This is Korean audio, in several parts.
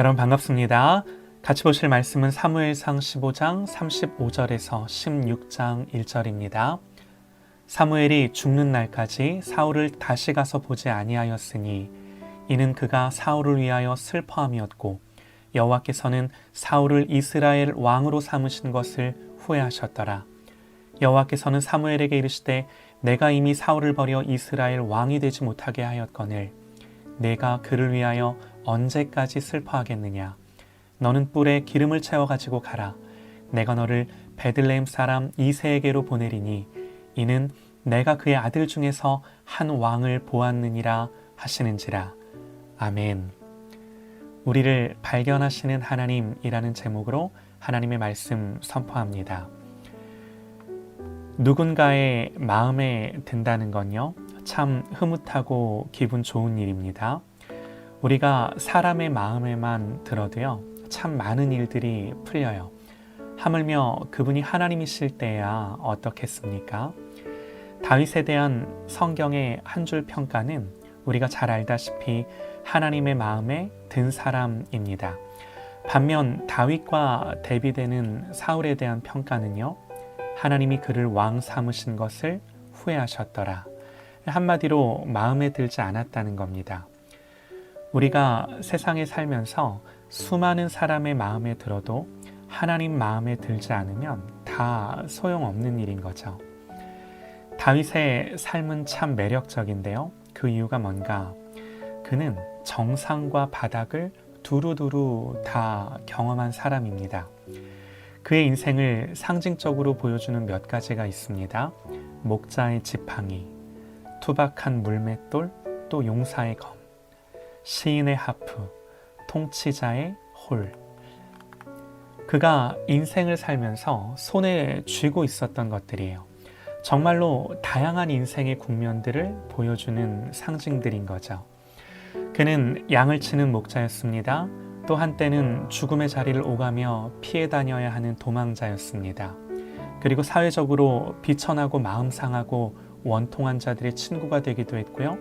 여러분 반갑습니다. 같이 보실 말씀은 사무엘상 15장 35절에서 16장 1절입니다. 사무엘이 죽는 날까지 사울을 다시 가서 보지 아니하였으니 이는 그가 사울을 위하여 슬퍼함이었고 여호와께서는 사울을 이스라엘 왕으로 삼으신 것을 후회하셨더라. 여호와께서는 사무엘에게 이르시되 내가 이미 사울을 버려 이스라엘 왕이 되지 못하게 하였거늘 내가 그를 위하여 언제까지 슬퍼하겠느냐. 너는 뿔에 기름을 채워 가지고 가라. 내가 너를 베들레헴 사람 이새에게로 보내리니 이는 내가 그의 아들 중에서 한 왕을 보았느니라 하시는지라. 아멘. 우리를 발견하시는 하나님이라는 제목으로 하나님의 말씀 선포합니다. 누군가의 마음에 든다는 건요, 참 흐뭇하고 기분 좋은 일입니다. 우리가 사람의 마음에만 들어도요, 참 많은 일들이 풀려요. 하물며 그분이 하나님이실 때야 어떻겠습니까? 다윗에 대한 성경의 한 줄 평가는 우리가 잘 알다시피 하나님의 마음에 든 사람입니다. 반면 다윗과 대비되는 사울에 대한 평가는요, 하나님이 그를 왕 삼으신 것을 후회하셨더라. 한마디로 마음에 들지 않았다는 겁니다. 우리가 세상에 살면서 수많은 사람의 마음에 들어도 하나님 마음에 들지 않으면 다 소용없는 일인 거죠. 다윗의 삶은 참 매력적인데요. 그 이유가 뭔가? 그는 정상과 바닥을 두루두루 다 경험한 사람입니다. 그의 인생을 상징적으로 보여주는 몇 가지가 있습니다. 목자의 지팡이, 투박한 물맷돌, 또 용사의 검, 시인의 하프, 통치자의 홀. 그가 인생을 살면서 손에 쥐고 있었던 것들이에요. 정말로 다양한 인생의 국면들을 보여주는 상징들인 거죠. 그는 양을 치는 목자였습니다. 또 한때는 죽음의 자리를 오가며 피해 다녀야 하는 도망자였습니다. 그리고 사회적으로 비천하고 마음 상하고 원통한 자들의 친구가 되기도 했고요.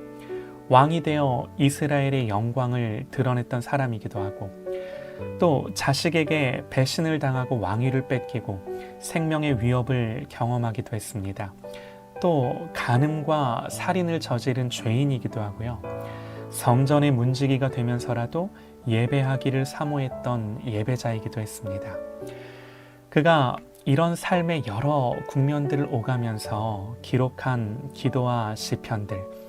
왕이 되어 이스라엘의 영광을 드러냈던 사람이기도 하고, 또 자식에게 배신을 당하고 왕위를 뺏기고 생명의 위협을 경험하기도 했습니다. 또 간음과 살인을 저지른 죄인이기도 하고요. 성전의 문지기가 되면서라도 예배하기를 사모했던 예배자이기도 했습니다. 그가 이런 삶의 여러 국면들을 오가면서 기록한 기도와 시편들,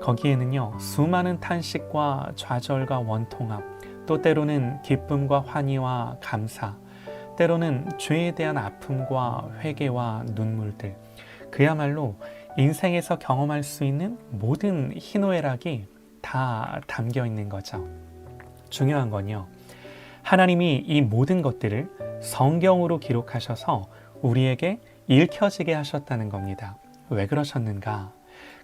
거기에는요, 수많은 탄식과 좌절과 원통함, 또 때로는 기쁨과 환희와 감사, 때로는 죄에 대한 아픔과 회개와 눈물들, 그야말로 인생에서 경험할 수 있는 모든 희노애락이 다 담겨 있는 거죠. 중요한 건요, 하나님이 이 모든 것들을 성경으로 기록하셔서 우리에게 읽혀지게 하셨다는 겁니다. 왜 그러셨는가?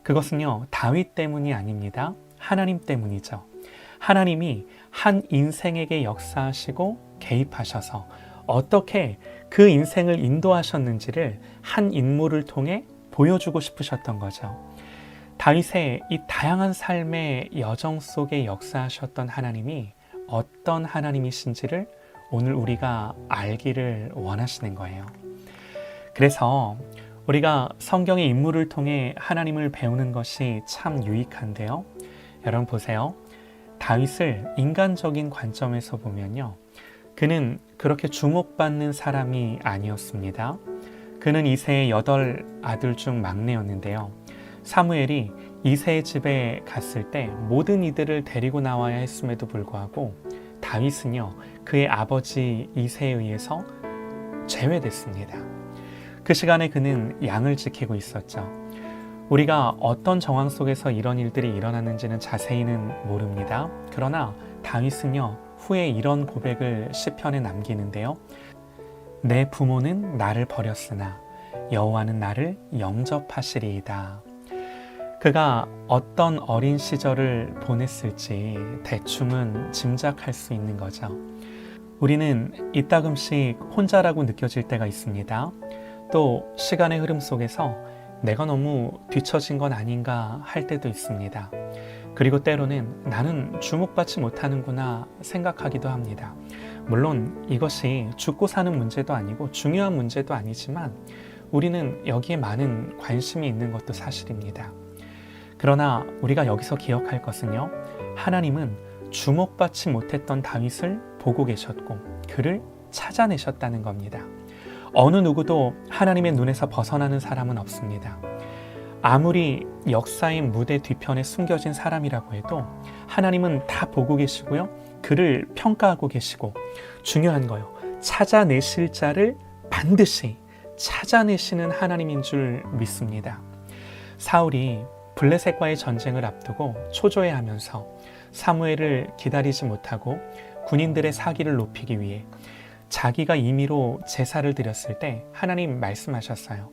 그것은요, 다윗 때문이 아닙니다. 하나님 때문이죠. 하나님이 한 인생에게 역사하시고 개입하셔서 어떻게 그 인생을 인도하셨는지를 한 인물을 통해 보여주고 싶으셨던 거죠. 다윗의 이 다양한 삶의 여정 속에 역사하셨던 하나님이 어떤 하나님이신지를 오늘 우리가 알기를 원하시는 거예요. 그래서 우리가 성경의 인물을 통해 하나님을 배우는 것이 참 유익한데요. 여러분 보세요. 다윗을 인간적인 관점에서 보면요, 그는 그렇게 주목받는 사람이 아니었습니다. 그는 이새의 8 아들 중 막내였는데요. 사무엘이 이새의 집에 갔을 때 모든 이들을 데리고 나와야 했음에도 불구하고 다윗은요, 그의 아버지 이새에 의해서 제외됐습니다. 그 시간에 그는 양을 지키고 있었죠. 우리가 어떤 정황 속에서 이런 일들이 일어났는지는 자세히는 모릅니다. 그러나 다윗은요, 후에 이런 고백을 시편에 남기는데요. 내 부모는 나를 버렸으나 여호와는 나를 영접하시리이다. 그가 어떤 어린 시절을 보냈을지 대충은 짐작할 수 있는 거죠. 우리는 이따금씩 혼자라고 느껴질 때가 있습니다. 또 시간의 흐름 속에서 내가 너무 뒤처진 건 아닌가 할 때도 있습니다. 그리고 때로는 나는 주목받지 못하는구나 생각하기도 합니다. 물론 이것이 죽고 사는 문제도 아니고 중요한 문제도 아니지만 우리는 여기에 많은 관심이 있는 것도 사실입니다. 그러나 우리가 여기서 기억할 것은요, 하나님은 주목받지 못했던 다윗을 보고 계셨고 그를 찾아내셨다는 겁니다. 어느 누구도 하나님의 눈에서 벗어나는 사람은 없습니다. 아무리 역사의 무대 뒤편에 숨겨진 사람이라고 해도 하나님은 다 보고 계시고요, 그를 평가하고 계시고, 중요한 거요, 찾아내실 자를 반드시 찾아내시는 하나님인 줄 믿습니다. 사울이 블레셋과의 전쟁을 앞두고 초조해하면서 사무엘을 기다리지 못하고 군인들의 사기를 높이기 위해 자기가 임의로 제사를 드렸을 때 하나님 말씀하셨어요.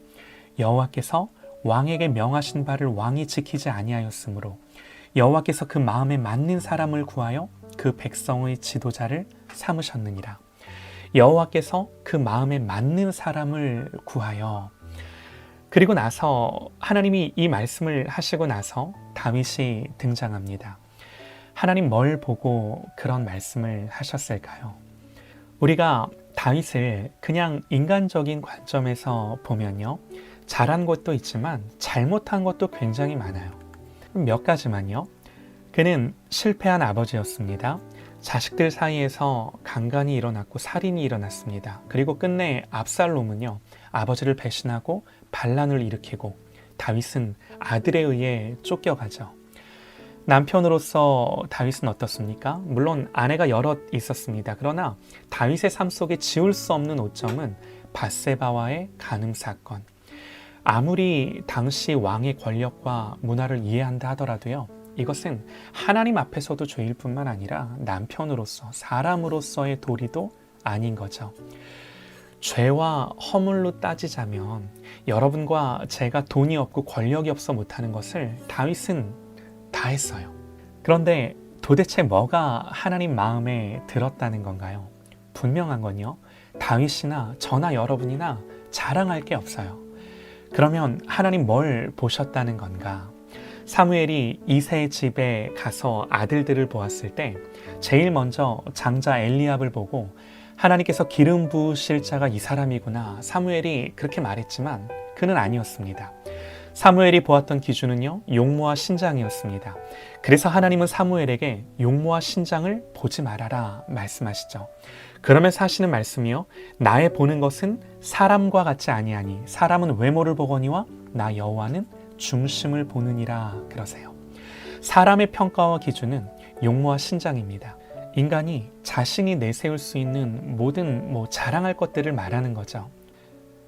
여호와께서 왕에게 명하신 바를 왕이 지키지 아니하였으므로 여호와께서 그 마음에 맞는 사람을 구하여 그 백성의 지도자를 삼으셨느니라. 여호와께서 그 마음에 맞는 사람을 구하여. 그리고 나서 하나님이 이 말씀을 하시고 나서 다윗이 등장합니다. 하나님 뭘 보고 그런 말씀을 하셨을까요? 우리가 다윗을 그냥 인간적인 관점에서 보면요, 잘한 것도 있지만 잘못한 것도 굉장히 많아요. 몇 가지만요. 그는 실패한 아버지였습니다. 자식들 사이에서 강간이 일어났고 살인이 일어났습니다. 그리고 끝내 압살롬은요, 아버지를 배신하고 반란을 일으키고 다윗은 아들에 의해 쫓겨가죠. 남편으로서 다윗은 어떻습니까? 물론 아내가 여럿 있었습니다. 그러나 다윗의 삶 속에 지울 수 없는 오점은 밧세바와의 간음 사건. 아무리 당시 왕의 권력과 문화를 이해한다 하더라도요, 이것은 하나님 앞에서도 죄일 뿐만 아니라 남편으로서, 사람으로서의 도리도 아닌 거죠. 죄와 허물로 따지자면 여러분과 제가 돈이 없고 권력이 없어 못하는 것을 다윗은 다 했어요. 그런데 도대체 뭐가 하나님 마음에 들었다는 건가요? 분명한 건요, 다윗이나 저나 여러분이나 자랑할 게 없어요. 그러면 하나님 뭘 보셨다는 건가? 사무엘이 이새의 집에 가서 아들들을 보았을 때 제일 먼저 장자 엘리압을 보고 하나님께서 기름 부으실 자가 이 사람이구나, 사무엘이 그렇게 말했지만 그는 아니었습니다. 사무엘이 보았던 기준은요, 용모와 신장이었습니다. 그래서 하나님은 사무엘에게 용모와 신장을 보지 말아라 말씀하시죠. 그러면서 하시는 말씀이요, 나의 보는 것은 사람과 같지 아니하니 사람은 외모를 보거니와 나 여호와는 중심을 보느니라 그러세요. 사람의 평가와 기준은 용모와 신장입니다. 인간이 자신이 내세울 수 있는 모든 자랑할 것들을 말하는 거죠.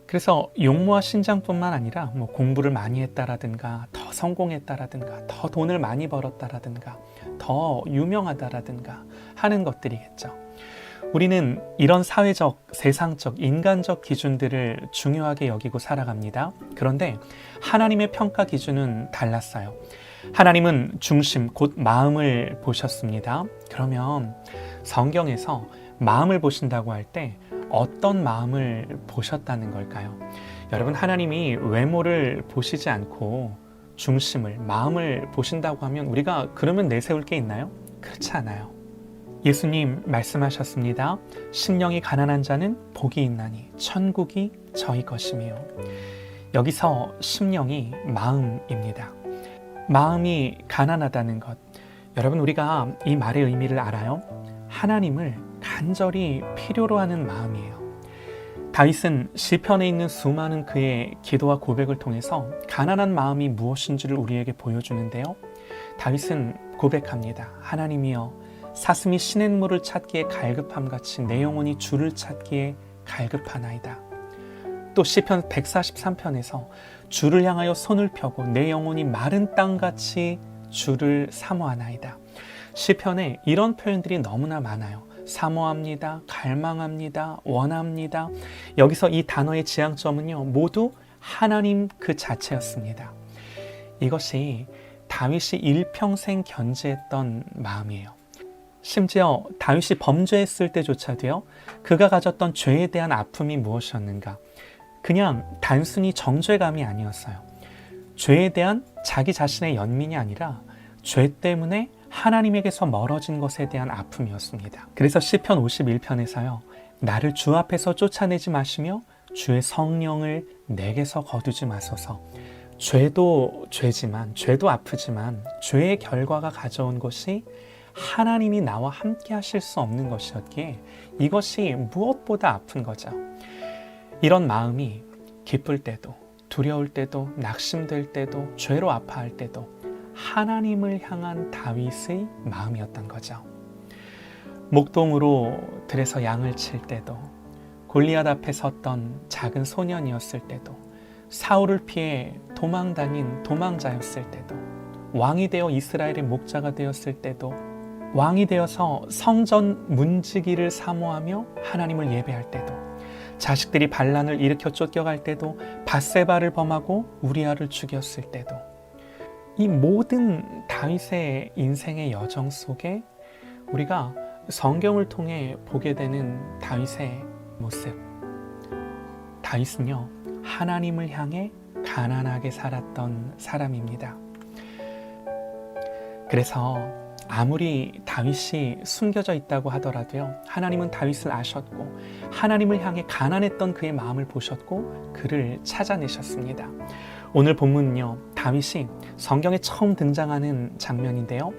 그래서 용모와 신장뿐만 아니라 공부를 많이 했다라든가, 더 성공했다라든가, 더 돈을 많이 벌었다라든가, 더 유명하다라든가 하는 것들이겠죠. 우리는 이런 사회적, 세상적, 인간적 기준들을 중요하게 여기고 살아갑니다. 그런데 하나님의 평가 기준은 달랐어요. 하나님은 중심, 곧 마음을 보셨습니다. 그러면 성경에서 마음을 보신다고 할 때 어떤 마음을 보셨다는 걸까요? 여러분, 하나님이 외모를 보시지 않고 중심을, 마음을 보신다고 하면 우리가 그러면 내세울 게 있나요? 그렇지 않아요. 예수님 말씀하셨습니다. 심령이 가난한 자는 복이 있나니 천국이 저희 것이며. 여기서 심령이 마음입니다. 마음이 가난하다는 것. 여러분, 우리가 이 말의 의미를 알아요? 하나님을 간절히 필요로 하는 마음이에요. 다윗은 시편에 있는 수많은 그의 기도와 고백을 통해서 가난한 마음이 무엇인지를 우리에게 보여주는데요. 다윗은 고백합니다. 하나님이여, 사슴이 시냇물을 찾기에 갈급함같이 내 영혼이 주를 찾기에 갈급하나이다. 또 시편 143편에서 주를 향하여 손을 펴고 내 영혼이 마른 땅같이 주를 사모하나이다. 시편에 이런 표현들이 너무나 많아요. 사모합니다, 갈망합니다, 원합니다. 여기서 이 단어의 지향점은요, 모두 하나님 그 자체였습니다. 이것이 다윗이 일평생 견지했던 마음이에요. 심지어 다윗이 범죄했을 때조차도요, 그가 가졌던 죄에 대한 아픔이 무엇이었는가? 그냥 단순히 정죄감이 아니었어요. 죄에 대한 자기 자신의 연민이 아니라 죄 때문에 하나님에게서 멀어진 것에 대한 아픔이었습니다. 그래서 시편 51편에서요. 나를 주 앞에서 쫓아내지 마시며 주의 성령을 내게서 거두지 마소서. 죄도 죄지만, 죄도 아프지만 죄의 결과가 가져온 것이 하나님이 나와 함께 하실 수 없는 것이었기에 이것이 무엇보다 아픈 거죠. 이런 마음이 기쁠 때도, 두려울 때도, 낙심될 때도, 죄로 아파할 때도 하나님을 향한 다윗의 마음이었던 거죠. 목동으로 들에서 양을 칠 때도, 골리앗 앞에 섰던 작은 소년이었을 때도, 사울을 피해 도망다닌 도망자였을 때도, 왕이 되어 이스라엘의 목자가 되었을 때도, 왕이 되어서 성전 문지기를 사모하며 하나님을 예배할 때도, 자식들이 반란을 일으켜 쫓겨갈 때도, 밧세바를 범하고 우리아를 죽였을 때도, 이 모든 다윗의 인생의 여정 속에 우리가 성경을 통해 보게 되는 다윗의 모습, 다윗은요 하나님을 향해 가난하게 살았던 사람입니다. 그래서 아무리 다윗이 숨겨져 있다고 하더라도요 하나님은 다윗을 아셨고 하나님을 향해 가난했던 그의 마음을 보셨고 그를 찾아내셨습니다. 오늘 본문은요 다윗이 성경에 처음 등장하는 장면인데요,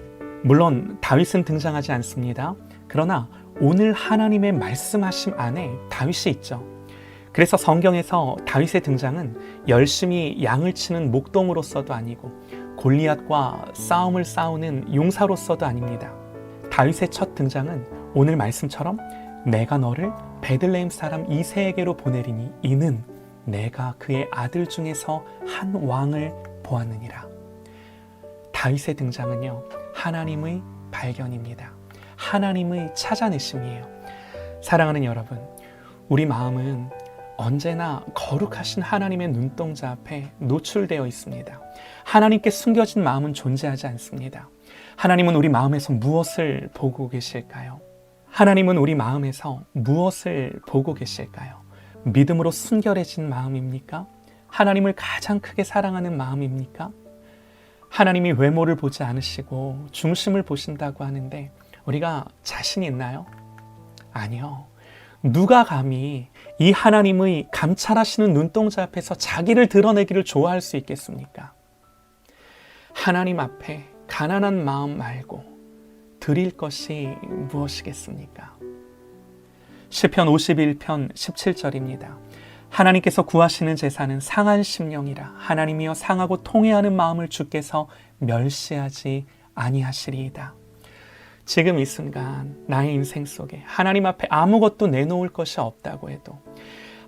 물론 다윗은 등장하지 않습니다. 그러나 오늘 하나님의 말씀하심 안에 다윗이 있죠. 그래서 성경에서 다윗의 등장은 열심히 양을 치는 목동으로서도 아니고 골리앗과 싸움을 싸우는 용사로서도 아닙니다. 다윗의 첫 등장은 오늘 말씀처럼 내가 너를 베들레헴 사람 이새에게로 보내리니 이는 내가 그의 아들 중에서 한 왕을 보았느니라. 다윗의 등장은요 하나님의 발견입니다. 하나님의 찾아내심이에요. 사랑하는 여러분, 우리 마음은 언제나 거룩하신 하나님의 눈동자 앞에 노출되어 있습니다. 하나님께 숨겨진 마음은 존재하지 않습니다. 하나님은 우리 마음에서 무엇을 보고 계실까요? 하나님은 우리 마음에서 무엇을 보고 계실까요? 믿음으로 순결해진 마음입니까? 하나님을 가장 크게 사랑하는 마음입니까? 하나님이 외모를 보지 않으시고 중심을 보신다고 하는데 우리가 자신이 있나요? 아니요. 누가 감히 이 하나님의 감찰하시는 눈동자 앞에서 자기를 드러내기를 좋아할 수 있겠습니까? 하나님 앞에 가난한 마음 말고 드릴 것이 무엇이겠습니까? 시편 51편 17절입니다. 하나님께서 구하시는 제사는 상한 심령이라. 하나님이여 상하고 통회하는 마음을 주께서 멸시하지 아니하시리이다. 지금 이 순간 나의 인생 속에 하나님 앞에 아무것도 내놓을 것이 없다고 해도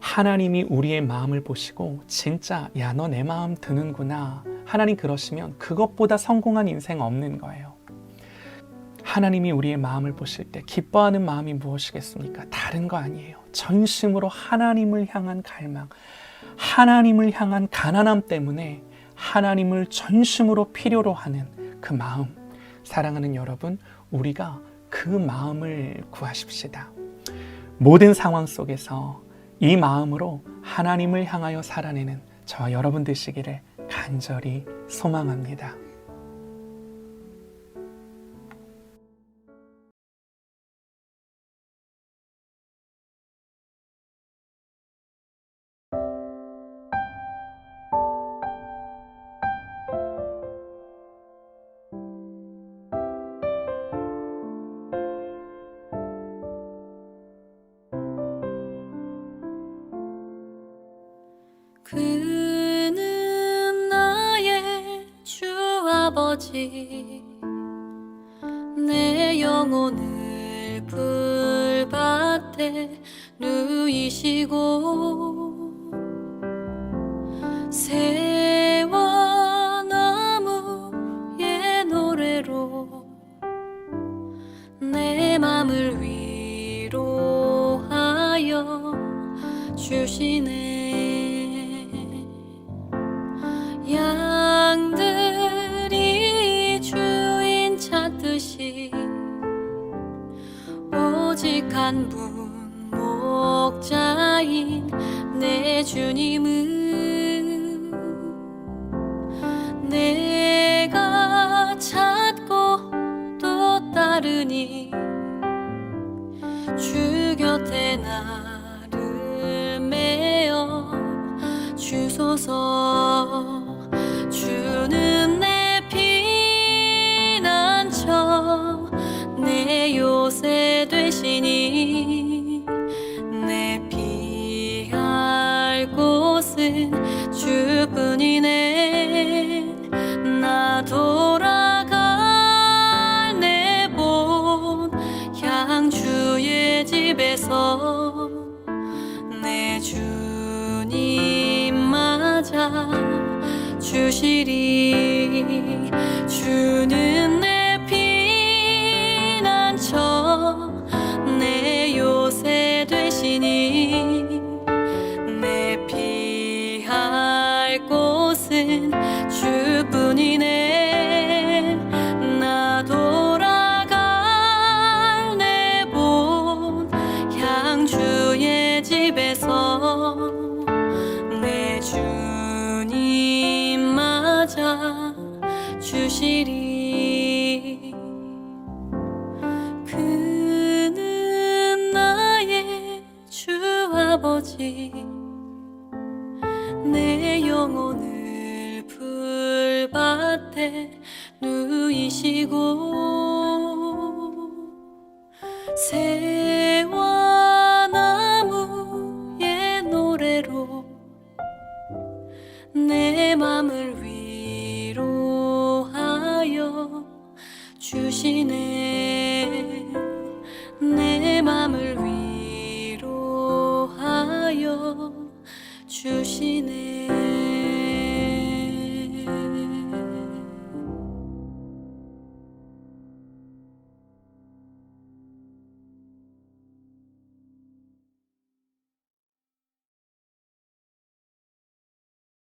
하나님이 우리의 마음을 보시고 진짜 야, 너 내 마음 드는구나. 하나님 그러시면 그것보다 성공한 인생 없는 거예요. 하나님이 우리의 마음을 보실 때 기뻐하는 마음이 무엇이겠습니까? 다른 거 아니에요. 전심으로 하나님을 향한 갈망, 하나님을 향한 가난함 때문에 하나님을 전심으로 필요로 하는 그 마음. 사랑하는 여러분, 우리가 그 마음을 구하십시다. 모든 상황 속에서 이 마음으로 하나님을 향하여 살아내는 저와 여러분 되시기를 간절히 소망합니다. 그는 나의 주 아버지, 내 영혼을 불밭에 누이시고 새와 나무의 노래로 내 맘을 위로하여 주시네. 양들이 주인 찾듯이 오직 한 분 목자인 내 주님은 내가 찾고 주소서. 주는 내 피난처, 내 요새 되시니. 내 피할 곳은 주뿐이네. 나 돌아갈 내 본 향 주의 집에서 내 주님 맞아 주시리. 주는 내 피난처, 내 요새 되시니. 내 피할 곳은 주뿐이네. 나 돌아갈 내 본 향 주의 집에서 내 주님 맞아 주시리. 그는 나의 주 아버지, 내 영혼을 풀밭에 누이시고. 새와 나무의 노래로 내 맘을 위로하여 주시네. 내 맘을 위로하여 주시네.